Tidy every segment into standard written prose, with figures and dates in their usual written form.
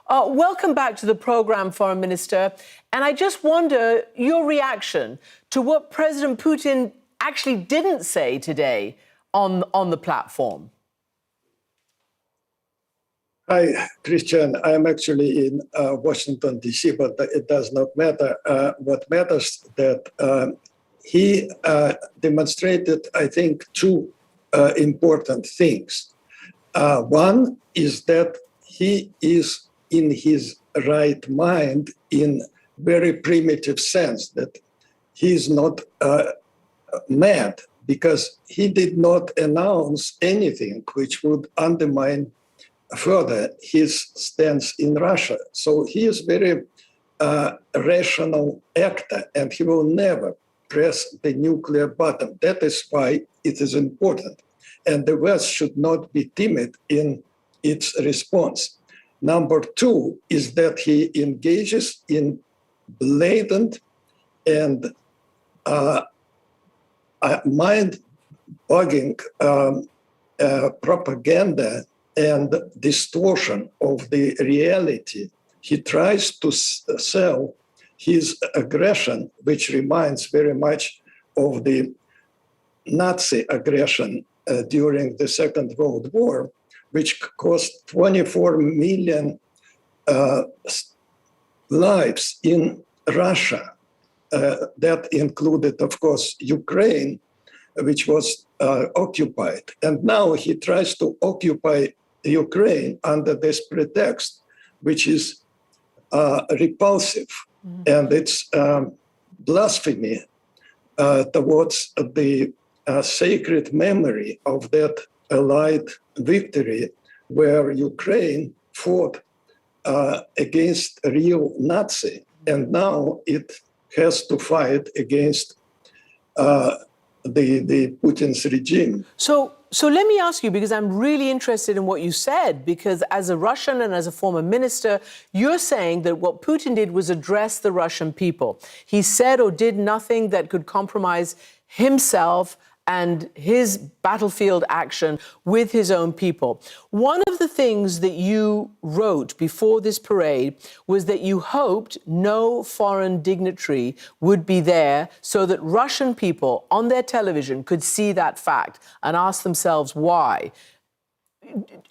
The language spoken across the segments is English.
Welcome back to the program, Foreign Minister. And I just wonder your reaction to what President Putin actually didn't say today on the platform. Hi, Christiane. I'm actually in Washington, D.C., but it does not matter. What matters that he demonstrated, I think, two important things. One is that he is in his right mind in very primitive sense, that he is not mad because he did not announce anything which would undermine further his stance in Russia. So he is very rational actor, and he will never press the nuclear button. That is why it is important. And the West should not be timid in its response. Number two is that he engages in blatant and mind-boggling propaganda and distortion of the reality. He tries to sell his aggression, which reminds very much of the Nazi aggression during the Second World War, which cost 24 million lives in Russia. That included, of course, Ukraine, which was occupied. And now he tries to occupy Ukraine under this pretext, which is repulsive. And it's blasphemy towards the sacred memory of that Allied victory where Ukraine fought against a real Nazi, and now it has to fight against the Putin's regime. So let me ask you, because I'm really interested in what you said, because as a Russian and as a former minister, you're saying that what Putin did was address the Russian people. He said or did nothing that could compromise himself and his battlefield action with his own people. One of the things that you wrote before this parade was that you hoped no foreign dignitary would be there so that Russian people on their television could see that fact and ask themselves why.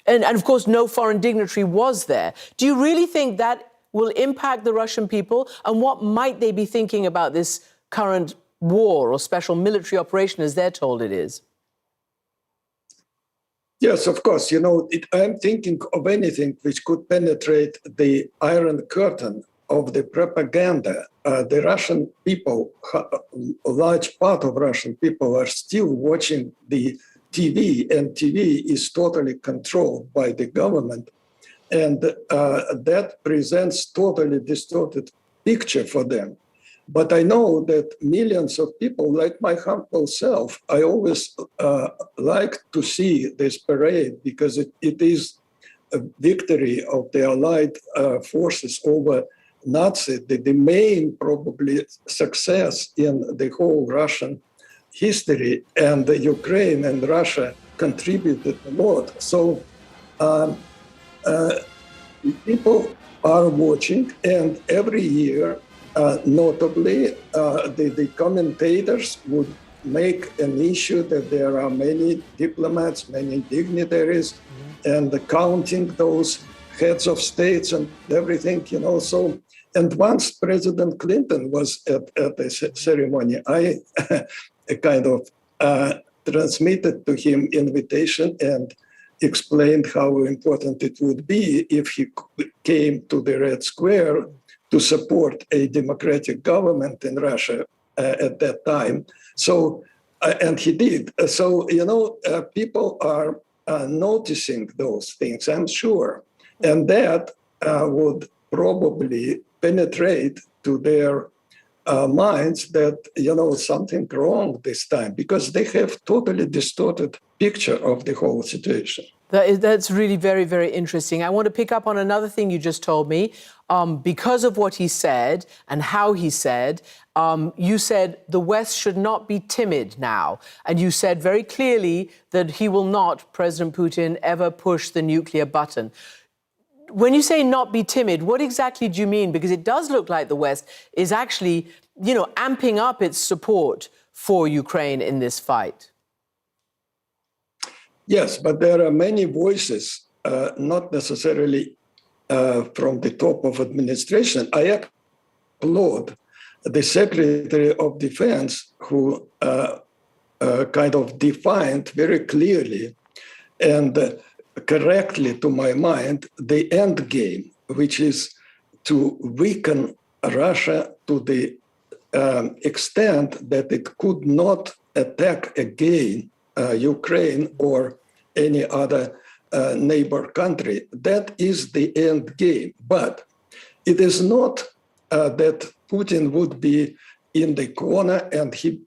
And of course, no foreign dignitary was there. Do you really think that will impact the Russian people? And what might they be thinking about this current war or special military operation, as they're told it is? Yes, of course. You know, I'm thinking of anything which could penetrate the Iron Curtain of the propaganda. The Russian people, a large part of Russian people are still watching the TV, and TV is totally controlled by the government. And that presents totally distorted picture for them. But I know that millions of people, like my humble self, I always like to see this parade because it is a victory of the Allied forces over Nazi, the main probably success in the whole Russian history, and Ukraine and Russia contributed a lot. So people are watching, and every year, notably, the commentators would make an issue that there are many diplomats, many dignitaries, and counting those heads of states and everything, you know. So, and once President Clinton was at the ceremony, I kind of transmitted to him invitation and explained how important it would be if he came to the Red Square to support a democratic government in Russia at that time. So, and he did. So, you know, people are noticing those things, I'm sure. And that would probably penetrate to their minds that, you know, something wrong this time, because they have totally distorted picture of the whole situation. That's really very, very interesting. I want to pick up on another thing you just told me. Because of what he said and how he said, you said the West should not be timid now. And you said very clearly that he will not, President Putin, ever push the nuclear button. when you say not be timid, what exactly do you mean? Because it does look like the West is actually, amping up its support for Ukraine in this fight. Yes, but there are many voices, not necessarily from the top of administration. I applaud the Secretary of Defense who kind of defined very clearly and correctly, to my mind, the end game, which is to weaken Russia to the extent that it could not attack again Ukraine or any other neighbor country. That is the end game. But it is not that Putin would be in the corner and he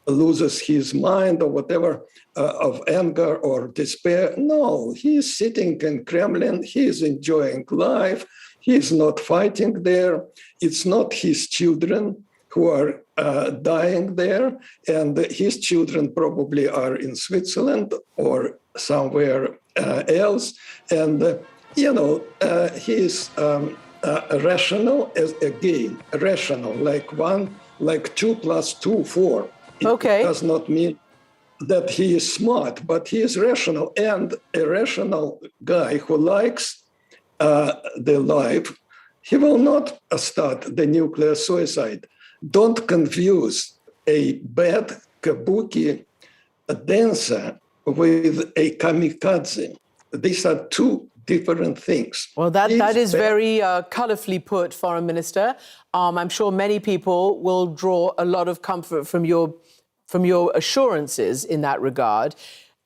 loses his mind or whatever of anger or despair. No, he's sitting in Kremlin. He's enjoying life. He's not fighting there. It's not his children who are dying there, and his children probably are in Switzerland or somewhere else. And, he's rational, rational, like 2 plus 2, 4. Okay. It does not mean that he is smart, but he is rational, and a rational guy who likes the life, he will not start the nuclear suicide. Don't confuse a bad kabuki dancer with a kamikaze. These are two different things. Well, that is very colorfully put, Foreign Minister. I'm sure many people will draw a lot of comfort from your assurances in that regard.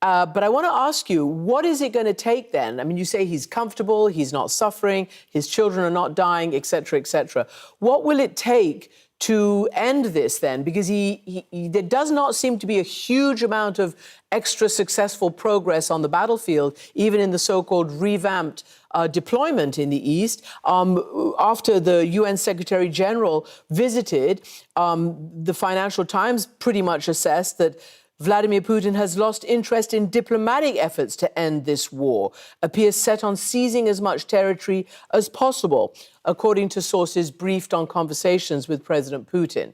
But I want to ask you, what is it going to take then? I mean, you say he's comfortable, he's not suffering, his children are not dying, et cetera, et cetera. What will it take to end this then? Because there does not seem to be a huge amount of extra successful progress on the battlefield, even in the so-called revamped deployment in the East. After the UN Secretary General visited, the Financial Times pretty much assessed that Vladimir Putin has lost interest in diplomatic efforts to end this war, appears set on seizing as much territory as possible, according to sources briefed on conversations with President Putin.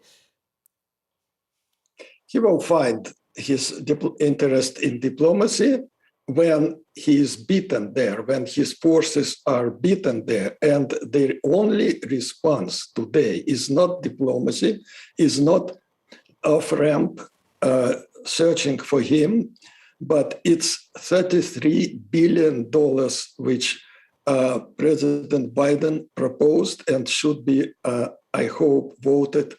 He will find his interest in diplomacy when he is beaten there, when his forces are beaten there. And their only response today is not diplomacy, is not off-ramp searching for him, but it's $33 billion, which President Biden proposed and should be, I hope, voted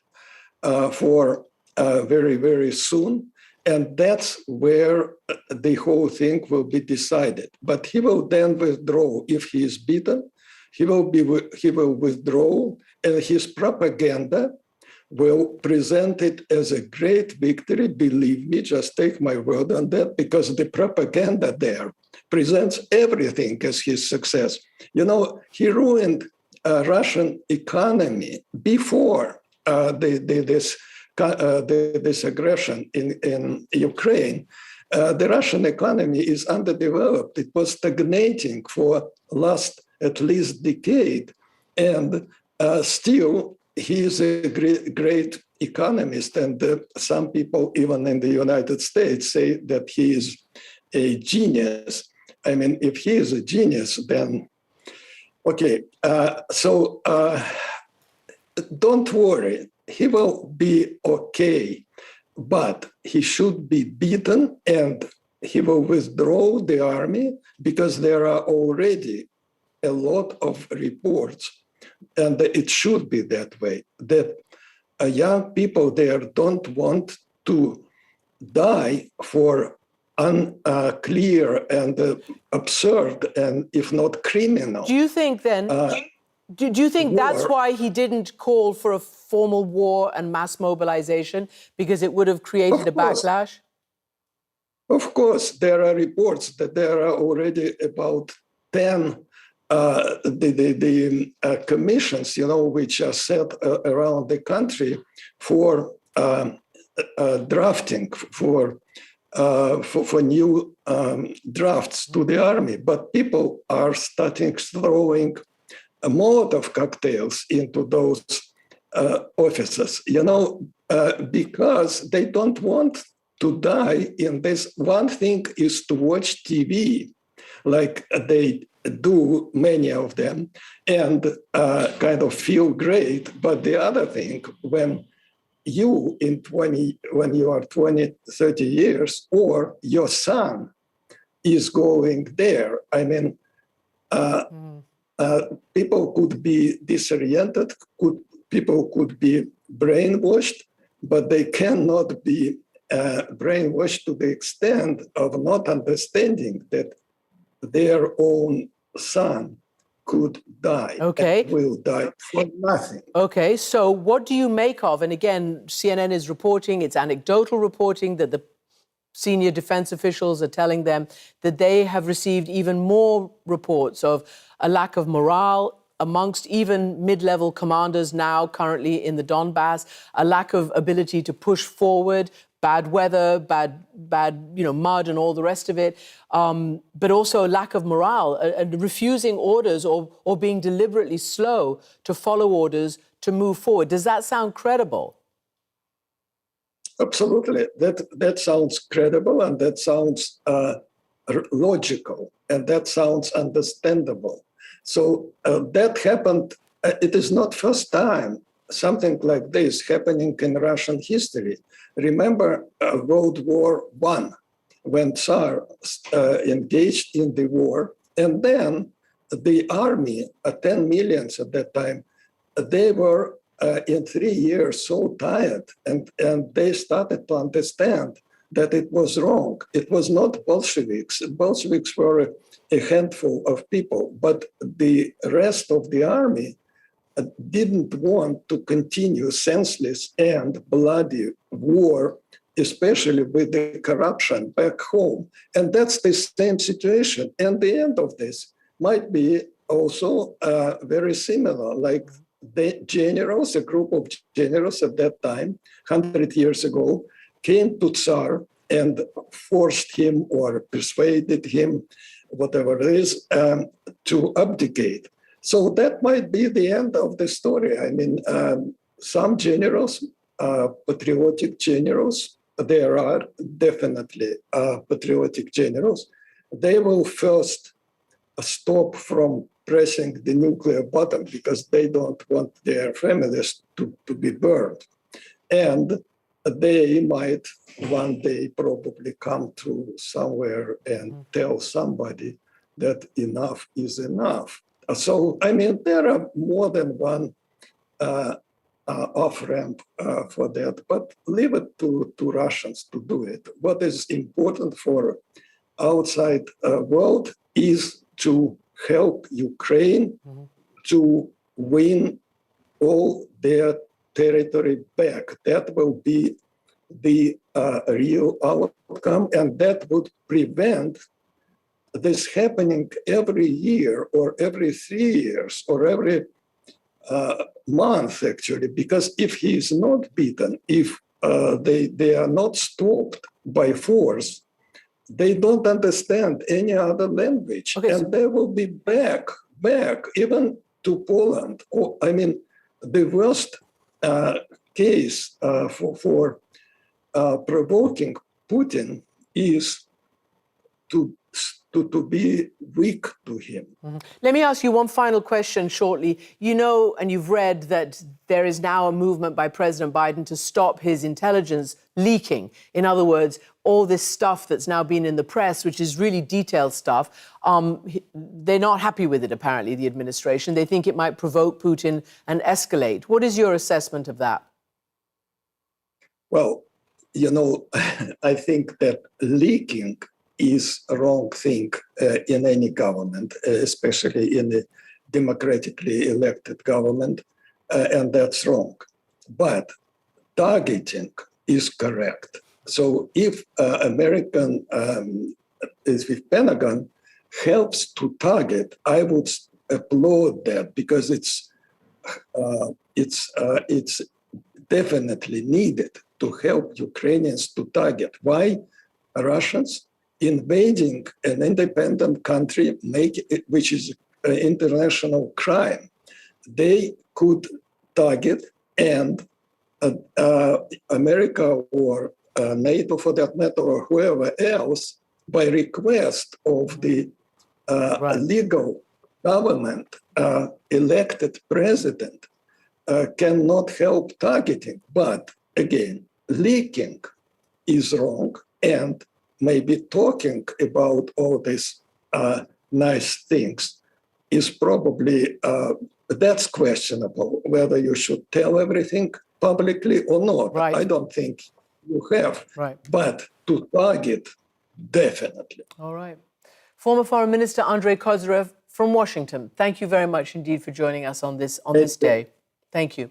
for very, very soon. And that's where the whole thing will be decided. But he will then withdraw if he is beaten. He will withdraw, and his propaganda will present it as a great victory. Believe me, just take my word on that, because the propaganda there presents everything as his success. He ruined Russian economy before this aggression in Ukraine. The Russian economy is underdeveloped. It was stagnating for last at least decade, and still he is a great economist. And some people, even in the United States, say that he is a genius. I mean, if he is a genius, then okay. So don't worry. He will be okay, but he should be beaten and he will withdraw the army, because there are already a lot of reports, and it should be that way, that young people there don't want to die for unclear and absurd and, if not criminal. Do you think then, do you think that's why he didn't call for a formal war and mass mobilization, because it would have created a backlash? Of course, there are reports that there are already about 10 commissions, which are set around the country for drafting, for for new drafts to the army, but people are starting throwing a Molotov cocktails into those offices, because they don't want to die in this. One thing is to watch TV, like they do, many of them, and kind of feel great. But the other thing, when you when you are 20, 30 years, or your son is going there, I mean, people could be disoriented, people could be brainwashed, but they cannot be brainwashed to the extent of not understanding that their own son could die, Okay. and will die for nothing. Okay, so what do you make of, and again, CNN is reporting, it's anecdotal reporting, that the senior defense officials are telling them that they have received even more reports of a lack of morale amongst even mid-level commanders now currently in the Donbass, a lack of ability to push forward, bad weather, bad mud and all the rest of it, but also a lack of morale, and refusing orders or being deliberately slow to follow orders to move forward. Does that sound credible? Absolutely. That sounds credible, and that sounds logical, and that sounds understandable. So that happened. It is not first time something like this happening in Russian history. Remember World War I, when Tsar engaged in the war, and then the army, 10 million at that time, they were in 3 years so tired, and they started to understand that it was wrong. It was not Bolsheviks. Bolsheviks were a handful of people, but the rest of the army didn't want to continue senseless and bloody war, especially with the corruption back home. And that's the same situation. And the end of this might be also very similar, like the generals, a group of generals at that time, 100 years ago, came to Tsar and forced him or persuaded him, whatever it is, to abdicate. So that might be the end of the story. I mean, some generals, patriotic generals, there are definitely patriotic generals, they will first stop from pressing the nuclear button because they don't want their families to be burned. And they might one day probably come to somewhere and tell somebody that enough is enough. So, I mean, there are more than one off-ramp for that, but leave it to Russians to do it. What is important for outside world is to help Ukraine to win all their territory back. That will be the real outcome, and that would prevent this happening every year or every 3 years or every month, actually, because if he is not beaten, if they are not stopped by force, they don't understand any other language, and they will be back even to Poland. Or, I mean, the worst case for provoking Putin is to be weak to him. Let me ask you one final question shortly. You know, and you've read that there is now a movement by President Biden to stop his intelligence leaking. In other words, all this stuff that's now been in the press, which is really detailed stuff, they're not happy with it, apparently, the administration. They think it might provoke Putin and escalate. What is your assessment of that? Well, you know, I think that leaking is a wrong thing in any government, especially in a democratically elected government, and that's wrong. But targeting is correct. So if American, if Pentagon helps to target, I would applaud that because it's definitely needed to help Ukrainians to target. Why? Russians invading an independent country, which is an international crime. They could target and America or NATO, for that matter, or whoever else, by request of the legal government, elected president, cannot help targeting. But again, leaking is wrong, and maybe talking about all these nice things is probably, that's questionable, whether you should tell everything publicly or not. Right. I don't think you have. Right. But to target, definitely. All right. Former Foreign Minister Andrei Kozyrev from Washington, thank you very much indeed for joining us on this day. Thank you.